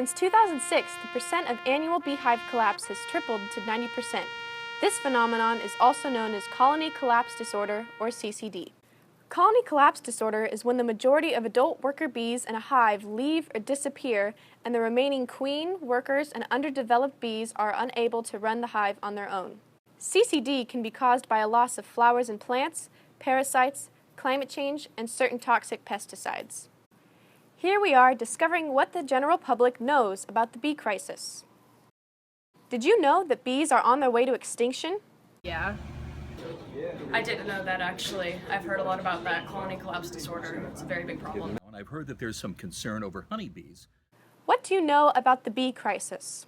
Since 2006, the percent of annual beehive collapse has tripled to 90%. This phenomenon is also known as colony collapse disorder, or CCD. Colony collapse disorder is when the majority of adult worker bees in a hive leave or disappear, and the remaining queen, workers, and underdeveloped bees are unable to run the hive on their own. CCD can be caused by a loss of flowers and plants, parasites, climate change, and certain toxic pesticides. Here we are discovering what the general public knows about the bee crisis. Did you know that bees are on their way to extinction? Yeah. I didn't know that actually. I've heard a lot about that colony collapse disorder. It's a very big problem. And I've heard that there's some concern over honeybees. What do you know about the bee crisis?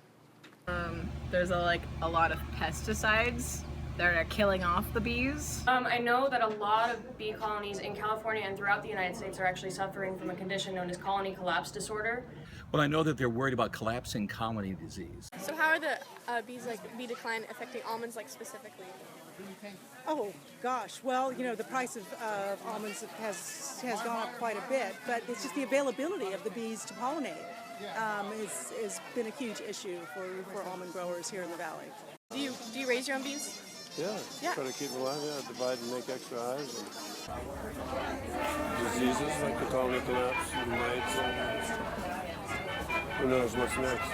There's a lot of pesticides that are killing off the bees. I know that a lot of bee colonies in California and throughout the United States are actually suffering from a condition known as colony collapse disorder. Well, I know that they're worried about collapsing colony disease. So how are the bee decline affecting almonds specifically? Oh gosh, well, the price of almonds has gone up quite a bit, but it's just the availability of the bees to pollinate has been a huge issue for almond growers here in the valley. Do you raise your own bees? Yeah. Try to keep them alive, divide and make extra hives. And diseases like the colony collapse and mites, and who knows what's next.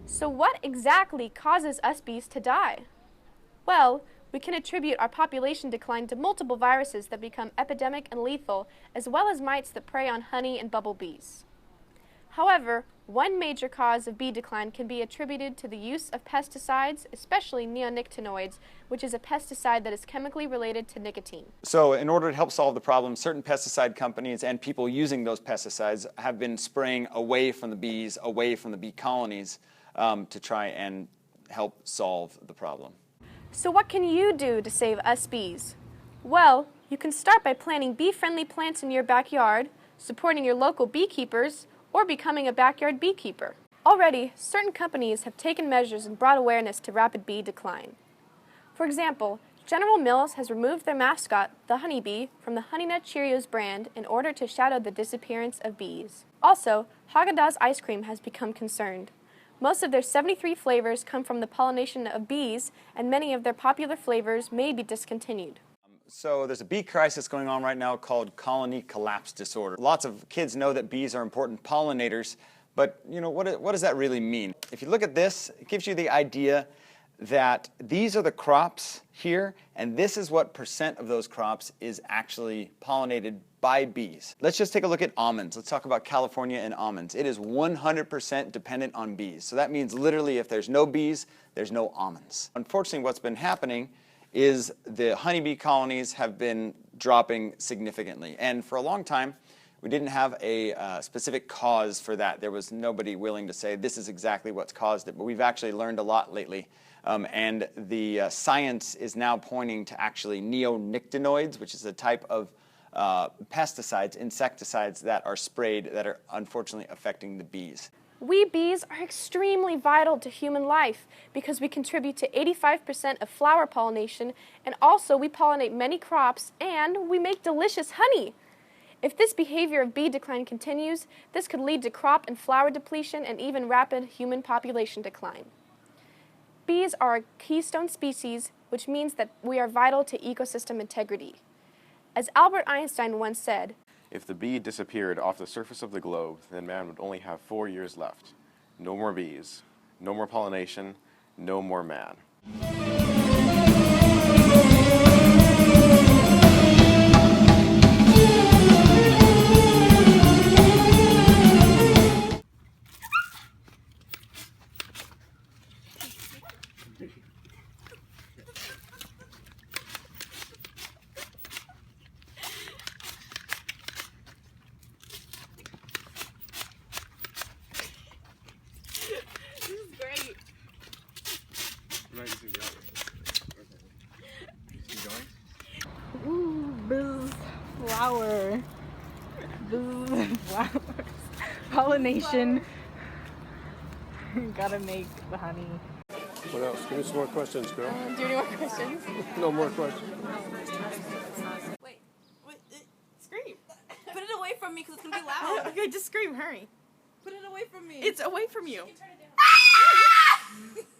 So what exactly causes us bees to die? Well, we can attribute our population decline to multiple viruses that become epidemic and lethal, as well as mites that prey on honey and bumblebees. However, one major cause of bee decline can be attributed to the use of pesticides, especially neonicotinoids, which is a pesticide that is chemically related to nicotine. So in order to help solve the problem, certain pesticide companies and people using those pesticides have been spraying away from the bees, away from the bee colonies, to try and help solve the problem. So what can you do to save us bees? Well, you can start by planting bee-friendly plants in your backyard, supporting your local beekeepers, or becoming a backyard beekeeper. Already, certain companies have taken measures and brought awareness to rapid bee decline. For example, General Mills has removed their mascot, the honeybee, from the Honey Nut Cheerios brand in order to shadow the disappearance of bees. Also, Haagen-Dazs ice cream has become concerned. Most of their 73 flavors come from the pollination of bees, and many of their popular flavors may be discontinued. So there's a bee crisis going on right now called colony collapse disorder. Lots of kids know that bees are important pollinators, but what does that really mean? If you look at this, it gives you the idea that these are the crops here, and this is what percent of those crops is actually pollinated by bees. Let's just take a look at almonds. Let's talk about California and almonds. It is 100% dependent on bees. So that means literally if there's no bees, there's no almonds. Unfortunately, what's been happening is the honeybee colonies have been dropping significantly. And for a long time, we didn't have a specific cause for that. There was nobody willing to say this is exactly what's caused it. But we've actually learned a lot lately. And the science is now pointing to actually neonicotinoids, which is a type of pesticides, insecticides that are sprayed that are unfortunately affecting the bees. We bees are extremely vital to human life because we contribute to 85% of flower pollination, and also we pollinate many crops and we make delicious honey. If this behavior of bee decline continues, this could lead to crop and flower depletion and even rapid human population decline. Bees are a keystone species, which means that we are vital to ecosystem integrity. As Albert Einstein once said, "If the bee disappeared off the surface of the globe, then man would only have 4 years left. No more bees, no more pollination, no more man." Ooh, buzz, flower. Buzz, flowers. Pollination. Gotta make the honey. What else? Give me some more questions, girl. do you have any more questions? No more questions. Wait, scream. Put it away from me because it's going to be loud. Okay, just scream, hurry. Put it away from me. It's away from you.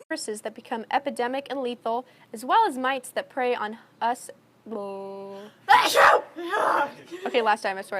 Viruses that become epidemic and lethal, as well as mites that prey on us. Okay, last time, I swear.